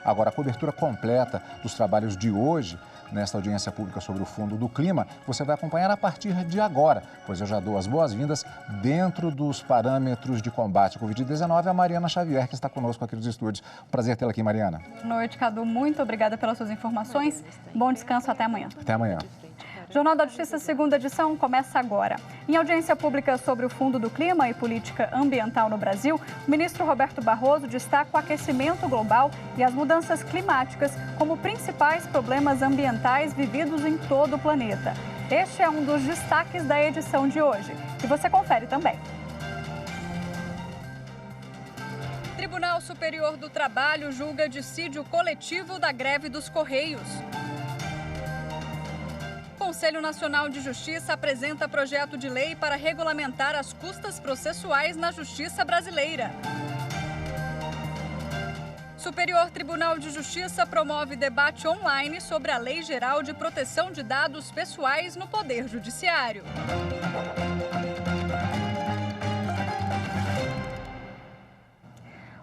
Agora, a cobertura completa dos trabalhos de hoje, nesta audiência pública sobre o Fundo do Clima, você vai acompanhar a partir de agora, pois eu já dou as boas-vindas dentro dos parâmetros de combate à Covid-19 a Mariana Xavier, que está conosco aqui nos estúdios. Prazer tê-la aqui, Mariana. Boa noite, Cadu. Muito obrigada pelas suas informações. Bom descanso, até amanhã. Até amanhã. Jornal da Justiça, segunda edição, começa agora. Em audiência pública sobre o Fundo do Clima e Política Ambiental no Brasil, o ministro Roberto Barroso destaca o aquecimento global e as mudanças climáticas como principais problemas ambientais vividos em todo o planeta. Este é um dos destaques da edição de hoje, que você confere também. Tribunal Superior do Trabalho julga dissídio coletivo da greve dos Correios. O Conselho Nacional de Justiça apresenta projeto de lei para regulamentar as custas processuais na Justiça brasileira. Superior Tribunal de Justiça promove debate online sobre a Lei Geral de Proteção de Dados Pessoais no Poder Judiciário.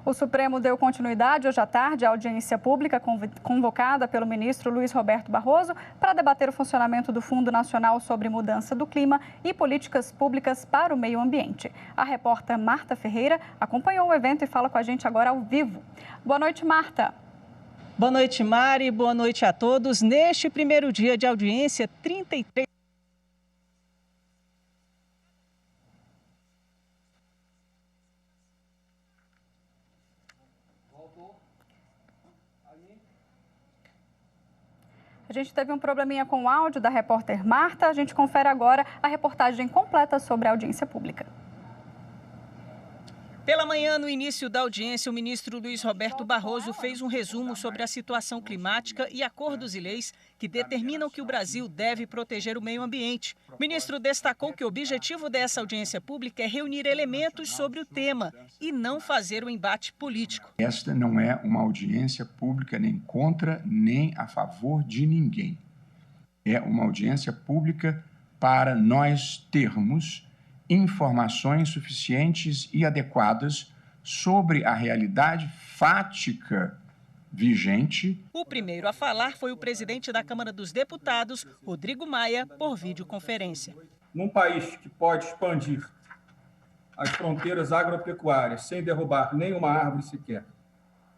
O Supremo deu continuidade hoje à tarde à audiência pública convocada pelo ministro Luiz Roberto Barroso para debater o funcionamento do Fundo Nacional sobre Mudança do Clima e Políticas Públicas para o Meio Ambiente. A repórter Marta Ferreira acompanhou o evento e fala com a gente agora ao vivo. Boa noite, Marta. Boa noite, Mari. Boa noite a todos. Neste primeiro dia de audiência, 33... A gente teve um probleminha com o áudio da repórter Marta. A gente confere agora a reportagem completa sobre a audiência pública. Pela manhã, no início da audiência, o ministro Luiz Roberto Barroso fez um resumo sobre a situação climática e acordos e leis que determinam que o Brasil deve proteger o meio ambiente. O ministro destacou que o objetivo dessa audiência pública é reunir elementos sobre o tema e não fazer o embate político. Esta não é uma audiência pública nem contra nem a favor de ninguém. É uma audiência pública para nós termos informações suficientes e adequadas sobre a realidade fática vigente. O primeiro a falar foi o presidente da Câmara dos Deputados, Rodrigo Maia, por videoconferência. Num país que pode expandir as fronteiras agropecuárias sem derrubar nenhuma árvore sequer,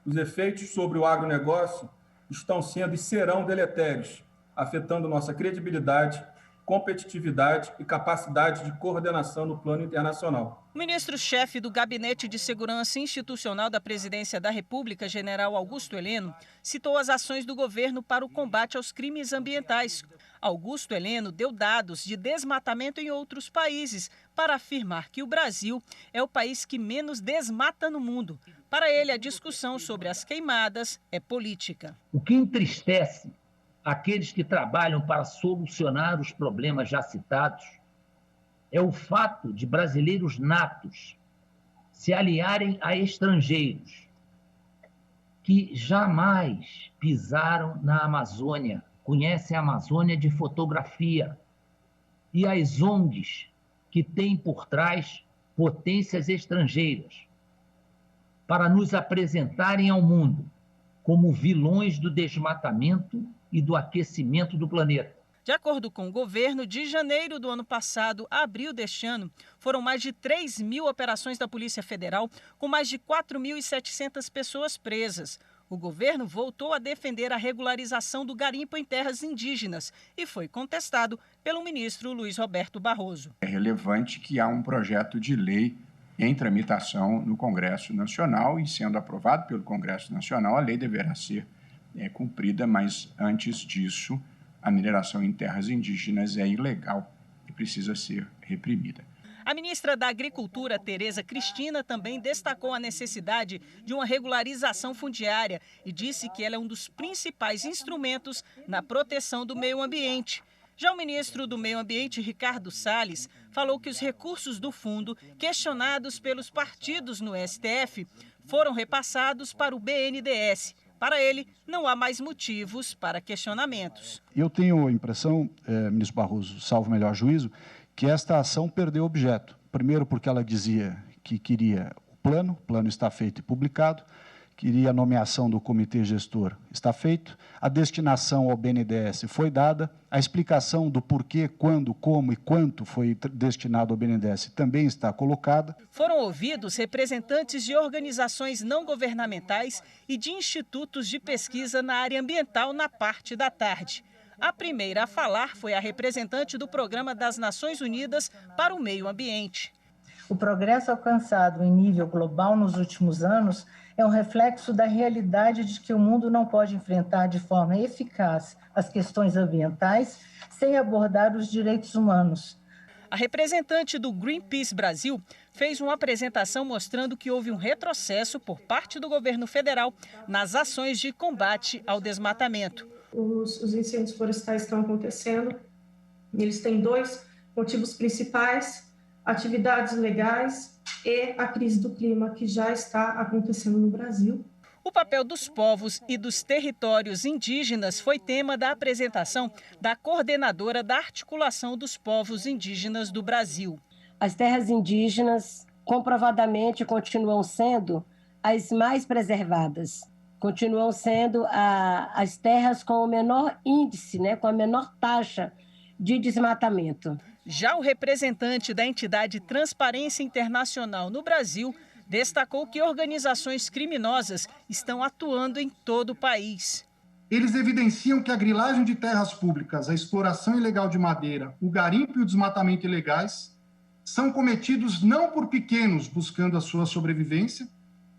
os efeitos sobre o agronegócio estão sendo e serão deletérios, afetando nossa credibilidade, competitividade e capacidade de coordenação no plano internacional. O ministro-chefe do Gabinete de Segurança Institucional da Presidência da República, general Augusto Heleno, citou as ações do governo para o combate aos crimes ambientais. Augusto Heleno deu dados de desmatamento em outros países para afirmar que o Brasil é o país que menos desmata no mundo. Para ele, a discussão sobre as queimadas é política. O que entristece aqueles que trabalham para solucionar os problemas já citados é o fato de brasileiros natos se aliarem a estrangeiros que jamais pisaram na Amazônia, conhecem a Amazônia de fotografia, e as ONGs que têm por trás potências estrangeiras para nos apresentarem ao mundo como vilões do desmatamento e do aquecimento do planeta. De acordo com o governo, de janeiro do ano passado a abril deste ano, foram mais de 3.000 operações da Polícia Federal, com mais de 4.700 pessoas presas. O governo voltou a defender a regularização do garimpo em terras indígenas e foi contestado pelo ministro Luiz Roberto Barroso. É relevante que há um projeto de lei em tramitação no Congresso Nacional e, sendo aprovado pelo Congresso Nacional, a lei deverá ser cumprida, mas antes disso, a mineração em terras indígenas é ilegal e precisa ser reprimida. A ministra da Agricultura, Tereza Cristina, também destacou a necessidade de uma regularização fundiária e disse que ela é um dos principais instrumentos na proteção do meio ambiente. Já o ministro do Meio Ambiente, Ricardo Salles, falou que os recursos do fundo, questionados pelos partidos no STF, foram repassados para o BNDES. Para ele, não há mais motivos para questionamentos. Eu tenho a impressão, ministro Barroso, salvo melhor juízo, que esta ação perdeu objeto. Primeiro porque ela dizia que queria o plano está feito e publicado, queria a nomeação do comitê gestor, está feito. A destinação ao BNDES foi dada. A explicação do porquê, quando, como e quanto foi destinado ao BNDES também está colocada. Foram ouvidos representantes de organizações não governamentais e de institutos de pesquisa na área ambiental na parte da tarde. A primeira a falar foi a representante do Programa das Nações Unidas para o Meio Ambiente. O progresso alcançado em nível global nos últimos anos é um reflexo da realidade de que o mundo não pode enfrentar de forma eficaz as questões ambientais sem abordar os direitos humanos. A representante do Greenpeace Brasil fez uma apresentação mostrando que houve um retrocesso por parte do governo federal nas ações de combate ao desmatamento. Os incêndios florestais estão acontecendo, eles têm dois motivos principais: atividades ilegais e a crise do clima que já está acontecendo no Brasil. O papel dos povos e dos territórios indígenas foi tema da apresentação da coordenadora da Articulação dos Povos Indígenas do Brasil. As terras indígenas comprovadamente continuam sendo as mais preservadas, continuam sendo as terras com o menor índice, com a menor taxa de desmatamento. Já o representante da entidade Transparência Internacional no Brasil destacou que organizações criminosas estão atuando em todo o país. Eles evidenciam que a grilagem de terras públicas, a exploração ilegal de madeira, o garimpo e o desmatamento ilegais são cometidos não por pequenos buscando a sua sobrevivência,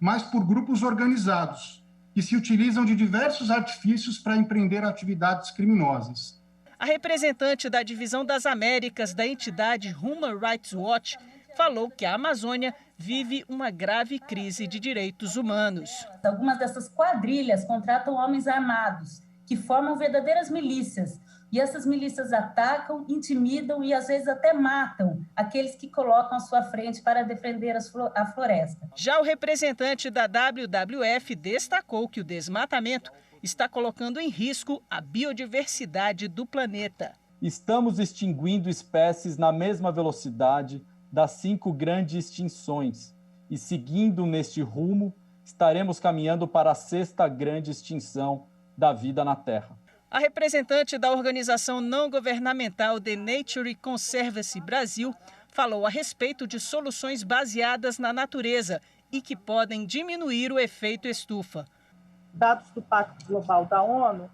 mas por grupos organizados que se utilizam de diversos artifícios para empreender atividades criminosas. A representante da Divisão das Américas da entidade Human Rights Watch falou que a Amazônia vive uma grave crise de direitos humanos. Algumas dessas quadrilhas contratam homens armados, que formam verdadeiras milícias. E essas milícias atacam, intimidam e às vezes até matam aqueles que colocam à sua frente para defender a floresta. Já o representante da WWF destacou que o desmatamento está colocando em risco a biodiversidade do planeta. Estamos extinguindo espécies na mesma velocidade das 5 grandes extinções e, seguindo neste rumo, estaremos caminhando para a 6ª grande extinção da vida na Terra. A representante da organização não governamental The Nature Conservancy Brasil falou a respeito de soluções baseadas na natureza e que podem diminuir o efeito estufa. Dados do Pacto Global da ONU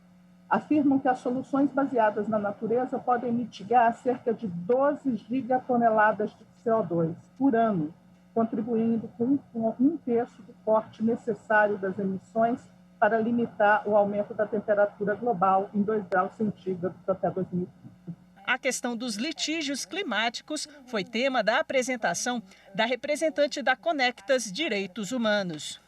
afirmam que as soluções baseadas na natureza podem mitigar cerca de 12 gigatoneladas de CO2 por ano, contribuindo com 1/3 do corte necessário das emissões para limitar o aumento da temperatura global em 2 graus centígrados até 2030. A questão dos litígios climáticos foi tema da apresentação da representante da Conectas Direitos Humanos.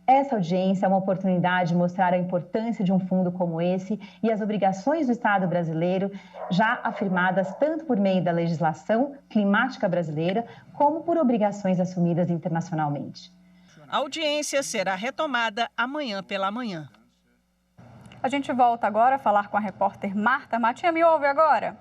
Essa audiência é uma oportunidade de mostrar a importância de um fundo como esse e as obrigações do Estado brasileiro, já afirmadas tanto por meio da legislação climática brasileira, como por obrigações assumidas internacionalmente. A audiência será retomada amanhã pela manhã. A gente volta agora a falar com a repórter Marta. Martinha, me ouve agora?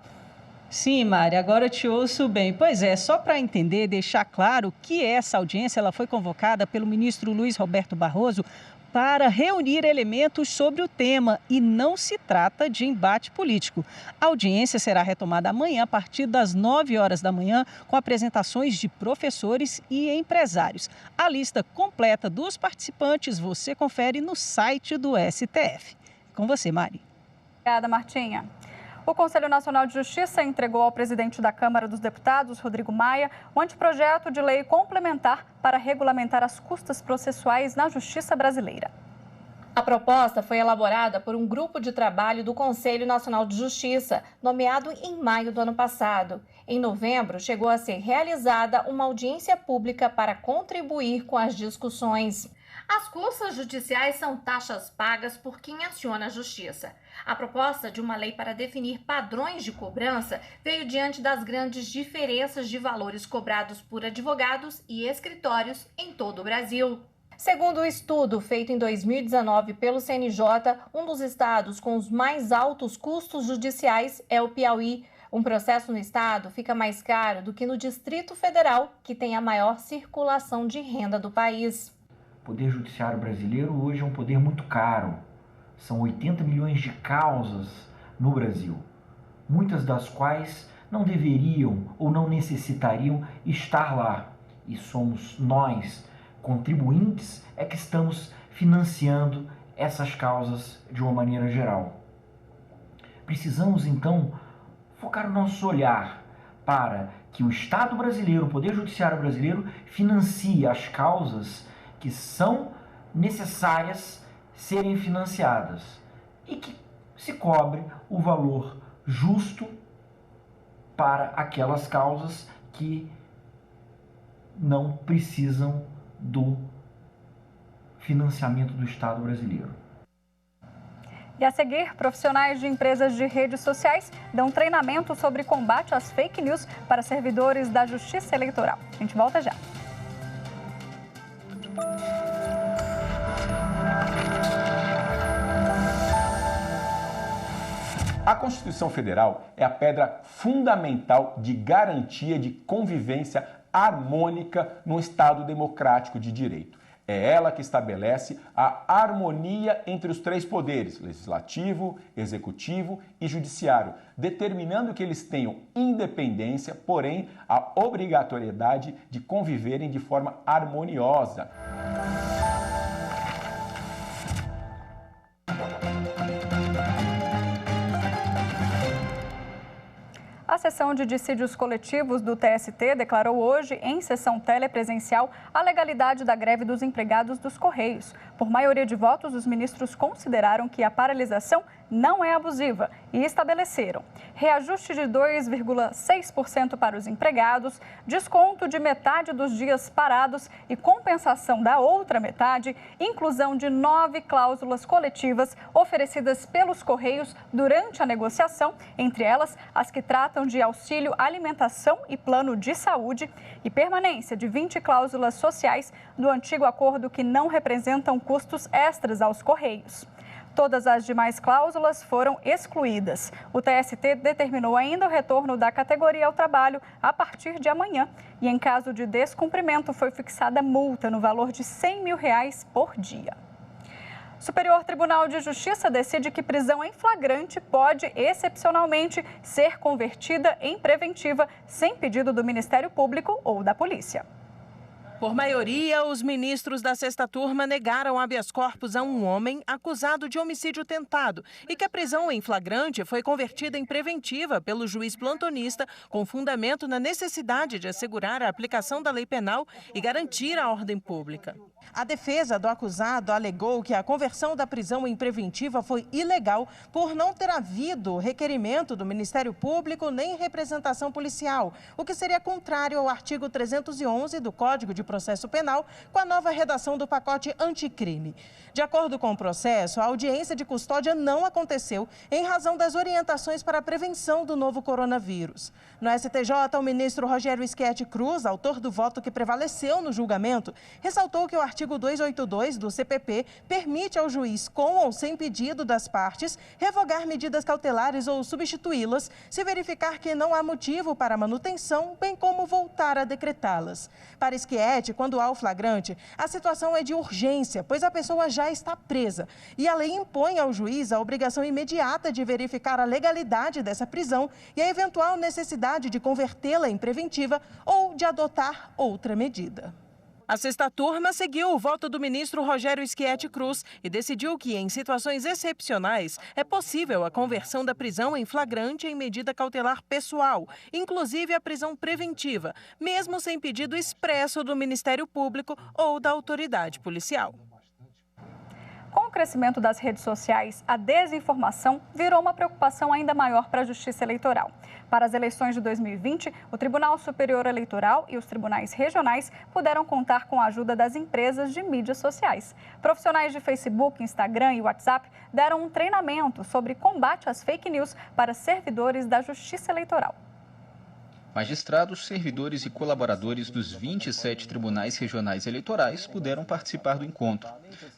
Sim, Mari, agora eu te ouço bem. Pois é, só para entender, deixar claro que essa audiência ela foi convocada pelo ministro Luiz Roberto Barroso para reunir elementos sobre o tema e não se trata de embate político. A audiência será retomada amanhã a partir das 9 horas da manhã com apresentações de professores e empresários. A lista completa dos participantes você confere no site do STF. Com você, Mari. Obrigada, Martinha. O Conselho Nacional de Justiça entregou ao presidente da Câmara dos Deputados, Rodrigo Maia, um anteprojeto de lei complementar para regulamentar as custas processuais na Justiça brasileira. A proposta foi elaborada por um grupo de trabalho do Conselho Nacional de Justiça, nomeado em maio do ano passado. Em novembro, chegou a ser realizada uma audiência pública para contribuir com as discussões. As custas judiciais são taxas pagas por quem aciona a justiça. A proposta de uma lei para definir padrões de cobrança veio diante das grandes diferenças de valores cobrados por advogados e escritórios em todo o Brasil. Segundo o estudo feito em 2019 pelo CNJ, um dos estados com os mais altos custos judiciais é o Piauí. Um processo no estado fica mais caro do que no Distrito Federal, que tem a maior circulação de renda do país. Poder Judiciário brasileiro hoje é um poder muito caro. São 80 milhões de causas no Brasil, muitas das quais não deveriam ou não necessitariam estar lá. E somos nós, contribuintes, é que estamos financiando essas causas de uma maneira geral. Precisamos, então, focar o nosso olhar para que o Estado brasileiro, o Poder Judiciário brasileiro, financie as causas que são necessárias serem financiadas e que se cobre o valor justo para aquelas causas que não precisam do financiamento do Estado brasileiro. E a seguir, profissionais de empresas de redes sociais dão treinamento sobre combate às fake news para servidores da Justiça Eleitoral. A gente volta já. A Constituição Federal é a pedra fundamental de garantia de convivência harmônica no Estado democrático de direito. É ela que estabelece a harmonia entre os três poderes, legislativo, executivo e judiciário, determinando que eles tenham independência, porém a obrigatoriedade de conviverem de forma harmoniosa. A Seção de Dissídios Coletivos do TST declarou hoje, em sessão telepresencial, a legalidade da greve dos empregados dos Correios. Por maioria de votos, os ministros consideraram que a paralisação não é abusiva e estabeleceram reajuste de 2,6% para os empregados, desconto de metade dos dias parados e compensação da outra metade, inclusão de 9 cláusulas coletivas oferecidas pelos Correios durante a negociação, entre elas as que tratam de auxílio alimentação e plano de saúde, e permanência de 20 cláusulas sociais do antigo acordo que não representam custos extras aos Correios. Todas as demais cláusulas foram excluídas. O TST determinou ainda o retorno da categoria ao trabalho a partir de amanhã. E em caso de descumprimento, foi fixada multa no valor de R$100 mil por dia. O Superior Tribunal de Justiça decide que prisão em flagrante pode, excepcionalmente, ser convertida em preventiva sem pedido do Ministério Público ou da Polícia. Por maioria, os ministros da sexta turma negaram habeas corpus a um homem acusado de homicídio tentado e que a prisão em flagrante foi convertida em preventiva pelo juiz plantonista com fundamento na necessidade de assegurar a aplicação da lei penal e garantir a ordem pública. A defesa do acusado alegou que a conversão da prisão em preventiva foi ilegal por não ter havido requerimento do Ministério Público nem representação policial, o que seria contrário ao artigo 311 do Código de Processo Penal, com a nova redação do pacote anticrime. De acordo com o processo, a audiência de custódia não aconteceu em razão das orientações para a prevenção do novo coronavírus. No STJ, o ministro Rogério Schietti Cruz, autor do voto que prevaleceu no julgamento, ressaltou que o artigo 282 do CPP permite ao juiz, com ou sem pedido das partes, revogar medidas cautelares ou substituí-las, se verificar que não há motivo para manutenção, bem como voltar a decretá-las. Para Schietti, quando há o flagrante, a situação é de urgência, pois a pessoa já está presa. E a lei impõe ao juiz a obrigação imediata de verificar a legalidade dessa prisão e a eventual necessidade de convertê-la em preventiva ou de adotar outra medida. A sexta turma seguiu o voto do ministro Rogério Schietti Cruz e decidiu que, em situações excepcionais, é possível a conversão da prisão em flagrante em medida cautelar pessoal, inclusive a prisão preventiva, mesmo sem pedido expresso do Ministério Público ou da autoridade policial. Com o crescimento das redes sociais, a desinformação virou uma preocupação ainda maior para a Justiça Eleitoral. Para as eleições de 2020, o Tribunal Superior Eleitoral e os tribunais regionais puderam contar com a ajuda das empresas de mídias sociais. Profissionais de Facebook, Instagram e WhatsApp deram um treinamento sobre combate às fake news para servidores da Justiça Eleitoral. Magistrados, servidores e colaboradores dos 27 tribunais regionais eleitorais puderam participar do encontro.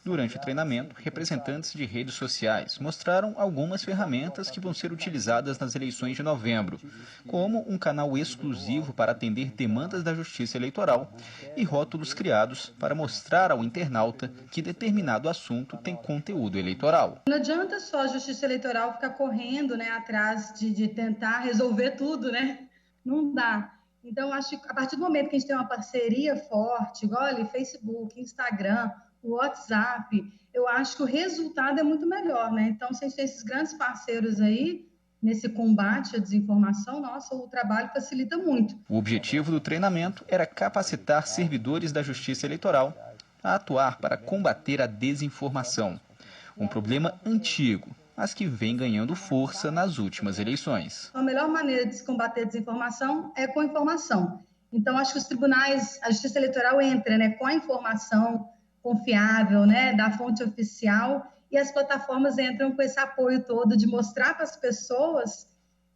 Durante o treinamento, representantes de redes sociais mostraram algumas ferramentas que vão ser utilizadas nas eleições de novembro, como um canal exclusivo para atender demandas da Justiça Eleitoral e rótulos criados para mostrar ao internauta que determinado assunto tem conteúdo eleitoral. Não adianta só a Justiça Eleitoral ficar correndo, né, atrás de tentar resolver tudo, né? Não dá. Então, acho que a partir do momento que a gente tem uma parceria forte, igual ali, Facebook, Instagram, WhatsApp, eu acho que o resultado é muito melhor, né? Então, se a gente tem esses grandes parceiros aí, nesse combate à desinformação, nossa, o trabalho facilita muito. O objetivo do treinamento era capacitar servidores da Justiça Eleitoral a atuar para combater a desinformação, um problema antigo, mas que vem ganhando força nas últimas eleições. A melhor maneira de se combater a desinformação é com a informação. Então, acho que os tribunais, a Justiça Eleitoral entra, né, com a informação confiável, né, da fonte oficial, e as plataformas entram com esse apoio todo de mostrar para as pessoas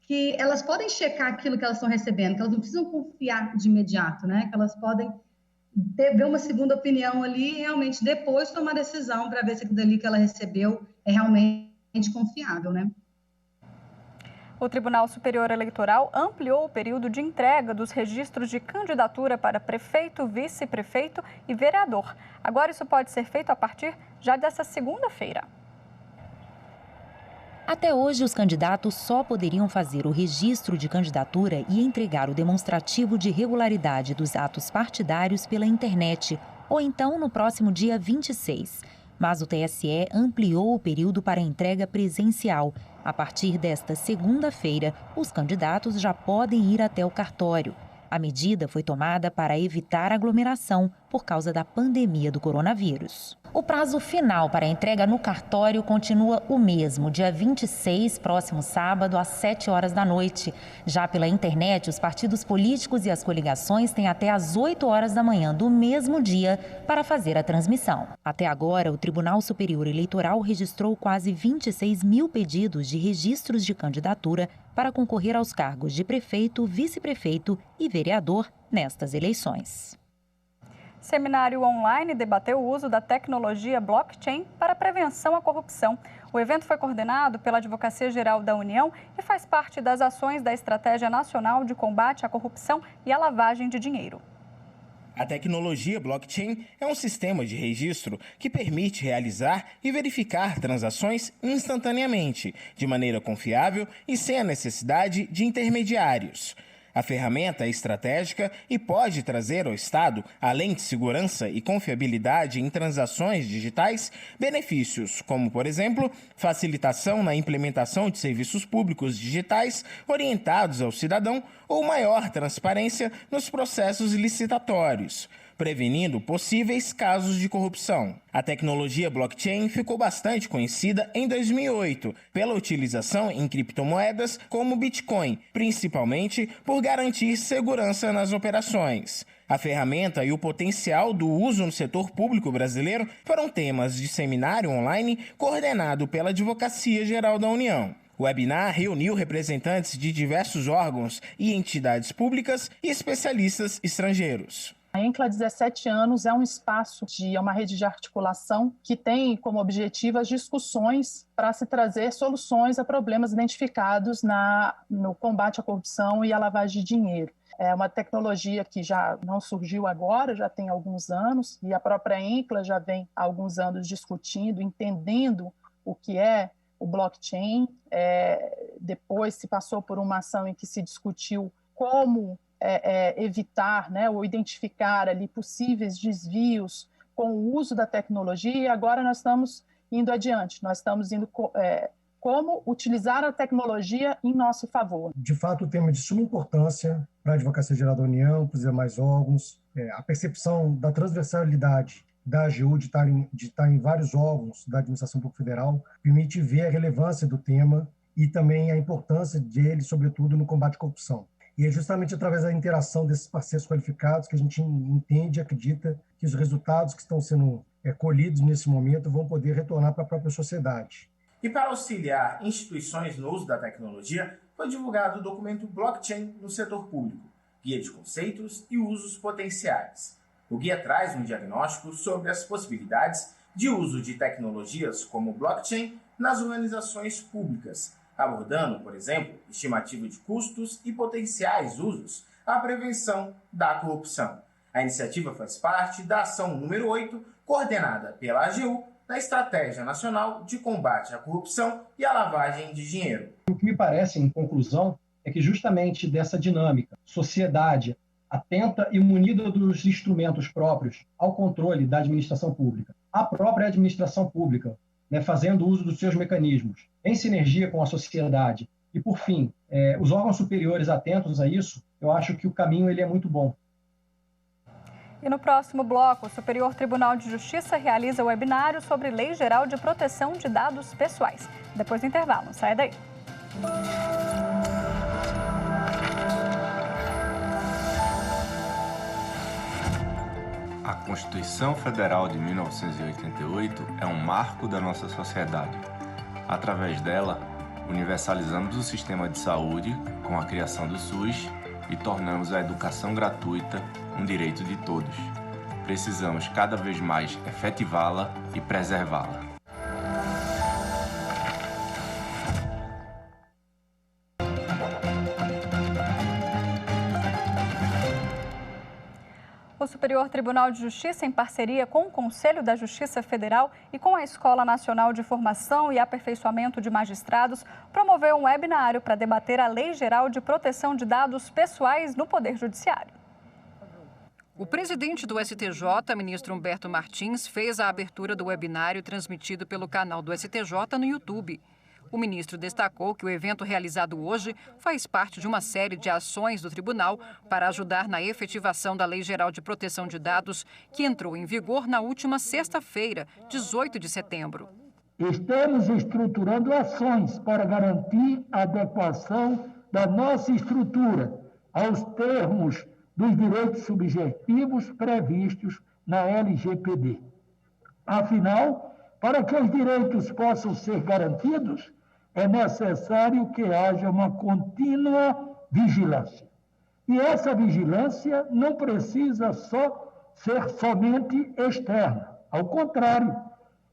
que elas podem checar aquilo que elas estão recebendo, que elas não precisam confiar de imediato, né, que elas podem ver uma segunda opinião ali e realmente depois tomar decisão para ver se aquilo dali que ela recebeu é realmente confiável, né? O Tribunal Superior Eleitoral ampliou o período de entrega dos registros de candidatura para prefeito, vice-prefeito e vereador. Agora isso pode ser feito a partir já dessa segunda-feira. Até hoje, os candidatos só poderiam fazer o registro de candidatura e entregar o demonstrativo de regularidade dos atos partidários pela internet, ou então no próximo dia 26. Mas o TSE ampliou o período para entrega presencial. A partir desta segunda-feira, os candidatos já podem ir até o cartório. A medida foi tomada para evitar aglomeração por causa da pandemia do coronavírus. O prazo final para a entrega no cartório continua o mesmo, dia 26, próximo sábado, às 7 horas da noite. Já pela internet, os partidos políticos e as coligações têm até às 8 horas da manhã do mesmo dia para fazer a transmissão. Até agora, o Tribunal Superior Eleitoral registrou quase 26 mil pedidos de registros de candidatura para concorrer aos cargos de prefeito, vice-prefeito e vereador nestas eleições. Seminário online debateu o uso da tecnologia blockchain para a prevenção à corrupção. O evento foi coordenado pela Advocacia Geral da União e faz parte das ações da Estratégia Nacional de Combate à Corrupção e à Lavagem de Dinheiro. A tecnologia blockchain é um sistema de registro que permite realizar e verificar transações instantaneamente, de maneira confiável e sem a necessidade de intermediários. A ferramenta é estratégica e pode trazer ao Estado, além de segurança e confiabilidade em transações digitais, benefícios como, por exemplo, facilitação na implementação de serviços públicos digitais orientados ao cidadão ou maior transparência nos processos licitatórios, prevenindo possíveis casos de corrupção. A tecnologia blockchain ficou bastante conhecida em 2008 pela utilização em criptomoedas como Bitcoin, principalmente por garantir segurança nas operações. A ferramenta e o potencial do uso no setor público brasileiro foram temas de seminário online coordenado pela Advocacia Geral da União. O webinar reuniu representantes de diversos órgãos e entidades públicas e especialistas estrangeiros. A ENCLA há 17 anos é um espaço, uma rede de articulação que tem como objetivo as discussões para se trazer soluções a problemas identificados no combate à corrupção e à lavagem de dinheiro. É uma tecnologia que já não surgiu agora, já tem alguns anos, e a própria ENCLA já vem há alguns anos discutindo, entendendo o que é o blockchain. Depois se passou por uma ação em que se discutiu como evitar, né, ou identificar ali possíveis desvios com o uso da tecnologia, e agora nós estamos indo adiante, nós estamos indo como utilizar a tecnologia em nosso favor. De fato, o tema é de suma importância para a Advocacia Geral da União, para os demais órgãos, a percepção da transversalidade da AGU de estar em vários órgãos da Administração Pública Federal permite ver a relevância do tema e também a importância dele, sobretudo, no combate à corrupção. E é justamente através da interação desses parceiros qualificados que a gente entende e acredita que os resultados que estão sendo colhidos nesse momento vão poder retornar para a própria sociedade. E para auxiliar instituições no uso da tecnologia, foi divulgado o documento Blockchain no Setor Público, guia de conceitos e usos potenciais. O guia traz um diagnóstico sobre as possibilidades de uso de tecnologias como blockchain nas organizações públicas, abordando, por exemplo, estimativa de custos e potenciais usos à prevenção da corrupção. A iniciativa faz parte da ação número 8, coordenada pela AGU, na Estratégia Nacional de Combate à Corrupção e à Lavagem de Dinheiro. O que me parece, em conclusão, é que justamente dessa dinâmica, sociedade atenta e munida dos instrumentos próprios ao controle da administração pública, a própria administração pública, né, fazendo uso dos seus mecanismos, em sinergia com a sociedade, e, por fim, os órgãos superiores atentos a isso, eu acho que o caminho ele é muito bom. E no próximo bloco, o Superior Tribunal de Justiça realiza webinário sobre Lei Geral de Proteção de Dados Pessoais. Depois do intervalo, não sai daí. A Constituição Federal de 1988 é um marco da nossa sociedade. Através dela, universalizamos o sistema de saúde com a criação do SUS e tornamos a educação gratuita um direito de todos. Precisamos cada vez mais efetivá-la e preservá-la. O Superior Tribunal de Justiça, em parceria com o Conselho da Justiça Federal e com a Escola Nacional de Formação e Aperfeiçoamento de Magistrados, promoveu um webinário para debater a Lei Geral de Proteção de Dados Pessoais no Poder Judiciário. O presidente do STJ, ministro Humberto Martins, fez a abertura do webinário transmitido pelo canal do STJ no YouTube. O ministro destacou que o evento realizado hoje faz parte de uma série de ações do tribunal para ajudar na efetivação da Lei Geral de Proteção de Dados, que entrou em vigor na última sexta-feira, 18 de setembro. Estamos estruturando ações para garantir a adequação da nossa estrutura aos termos dos direitos subjetivos previstos na LGPD. Afinal, para que os direitos possam ser garantidos, é necessário que haja uma contínua vigilância. E essa vigilância não precisa ser somente externa. Ao contrário,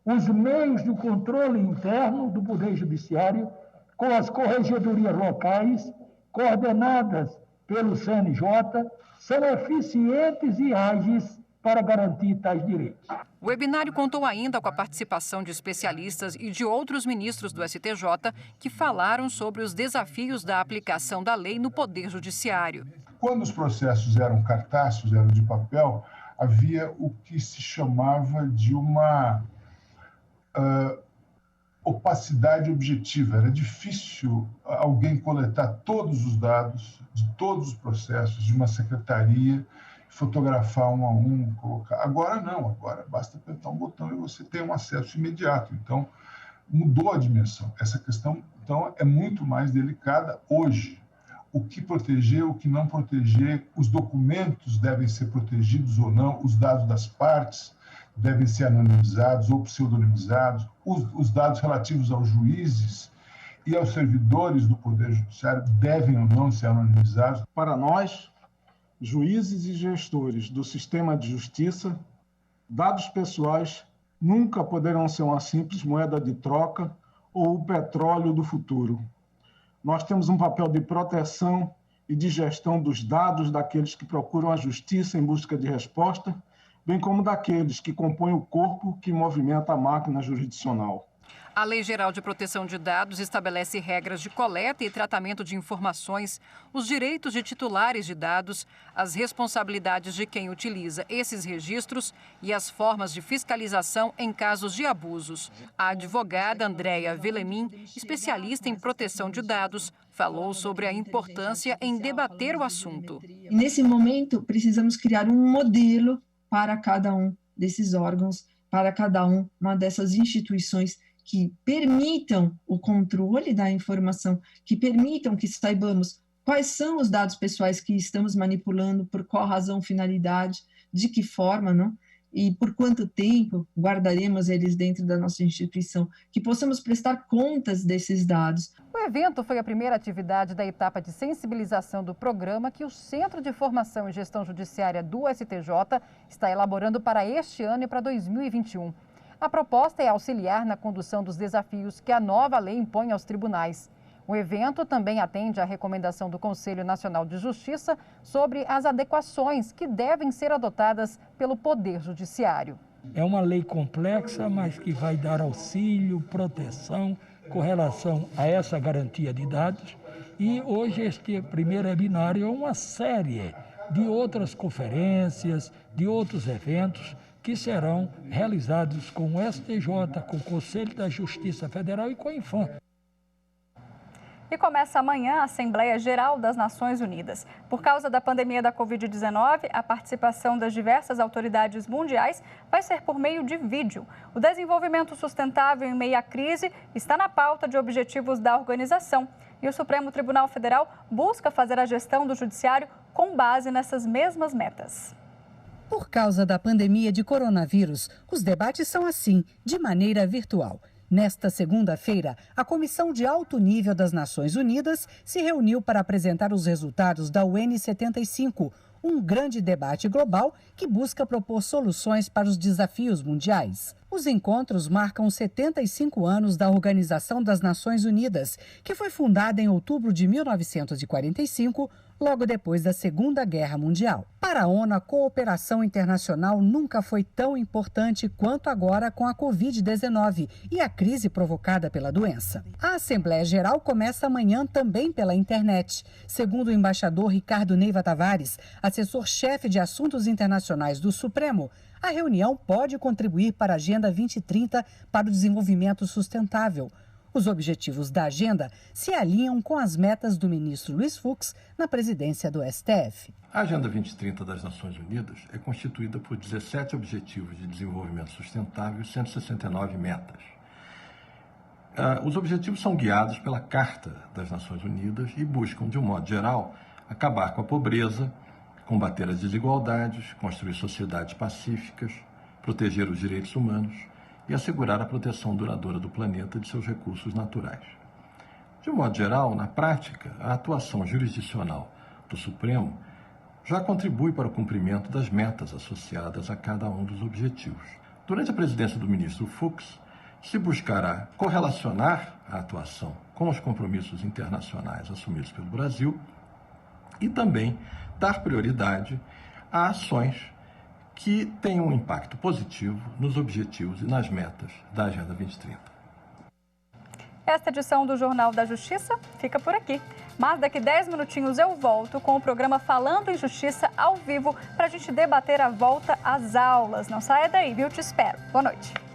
os meios de controle interno do Poder Judiciário, com as corregedorias locais, coordenadas pelo CNJ, são eficientes e ágeis para garantir tais direitos. O webinário contou ainda com a participação de especialistas e de outros ministros do STJ que falaram sobre os desafios da aplicação da lei no Poder Judiciário. Quando os processos eram cartazes, eram de papel, havia o que se chamava de uma opacidade objetiva. Era difícil alguém coletar todos os dados de todos os processos de uma secretaria, fotografar um a um, colocar. Agora não, agora basta apertar um botão e você tem um acesso imediato. Então, mudou a dimensão. Essa questão, então, é muito mais delicada hoje. O que proteger, o que não proteger, os documentos devem ser protegidos ou não, os dados das partes devem ser anonimizados ou pseudonimizados, os dados relativos aos juízes e aos servidores do Poder Judiciário devem ou não ser anonimizados. Para nós, juízes e gestores do sistema de justiça, dados pessoais nunca poderão ser uma simples moeda de troca ou o petróleo do futuro. Nós temos um papel de proteção e de gestão dos dados daqueles que procuram a justiça em busca de resposta, bem como daqueles que compõem o corpo que movimenta a máquina jurisdicional. A Lei Geral de Proteção de Dados estabelece regras de coleta e tratamento de informações, os direitos de titulares de dados, as responsabilidades de quem utiliza esses registros e as formas de fiscalização em casos de abusos. A advogada Andréia Velemin, especialista em proteção de dados, falou sobre a importância em debater o assunto. Nesse momento, precisamos criar um modelo para cada um desses órgãos, para cada uma dessas instituições que permitam o controle da informação, que permitam que saibamos quais são os dados pessoais que estamos manipulando, por qual razão, finalidade, de que forma, não? e por quanto tempo guardaremos eles dentro da nossa instituição, que possamos prestar contas desses dados. O evento foi a primeira atividade da etapa de sensibilização do programa que o Centro de Formação e Gestão Judiciária do STJ está elaborando para este ano e para 2021. A proposta é auxiliar na condução dos desafios que a nova lei impõe aos tribunais. O evento também atende à recomendação do Conselho Nacional de Justiça sobre as adequações que devem ser adotadas pelo Poder Judiciário. É uma lei complexa, mas que vai dar auxílio, proteção com relação a essa garantia de dados. E hoje este primeiro webinário é uma série de outras conferências, de outros eventos que serão realizados com o STJ, com o Conselho da Justiça Federal e com a Infam. E começa amanhã a Assembleia Geral das Nações Unidas. Por causa da pandemia da Covid-19, a participação das diversas autoridades mundiais vai ser por meio de vídeo. O desenvolvimento sustentável em meio à crise está na pauta de objetivos da organização. E o Supremo Tribunal Federal busca fazer a gestão do judiciário com base nessas mesmas metas. Por causa da pandemia de coronavírus, os debates são assim, de maneira virtual. Nesta segunda-feira, a Comissão de Alto Nível das Nações Unidas se reuniu para apresentar os resultados da UN75, um grande debate global que busca propor soluções para os desafios mundiais. Os encontros marcam 75 anos da Organização das Nações Unidas, que foi fundada em outubro de 1945, logo depois da Segunda Guerra Mundial. Para a ONU, a cooperação internacional nunca foi tão importante quanto agora com a Covid-19 e a crise provocada pela doença. A Assembleia Geral começa amanhã também pela internet. Segundo o embaixador Ricardo Neiva Tavares, assessor-chefe de assuntos internacionais do Supremo, a reunião pode contribuir para a Agenda 2030 para o desenvolvimento sustentável. Os objetivos da agenda se alinham com as metas do ministro Luiz Fux na presidência do STF. A Agenda 2030 das Nações Unidas é constituída por 17 Objetivos de Desenvolvimento Sustentável e 169 metas. Os objetivos são guiados pela Carta das Nações Unidas e buscam, de um modo geral, acabar com a pobreza, combater as desigualdades, construir sociedades pacíficas, proteger os direitos humanos e assegurar a proteção duradoura do planeta e de seus recursos naturais. De um modo geral, na prática, a atuação jurisdicional do Supremo já contribui para o cumprimento das metas associadas a cada um dos objetivos. Durante a presidência do ministro Fux, se buscará correlacionar a atuação com os compromissos internacionais assumidos pelo Brasil e também dar prioridade a ações que tenham um impacto positivo nos objetivos e nas metas da Agenda 2030. Esta edição do Jornal da Justiça fica por aqui. Mas daqui 10 minutinhos eu volto com o programa Falando em Justiça ao vivo para a gente debater a volta às aulas. Não saia daí, viu? Te espero. Boa noite.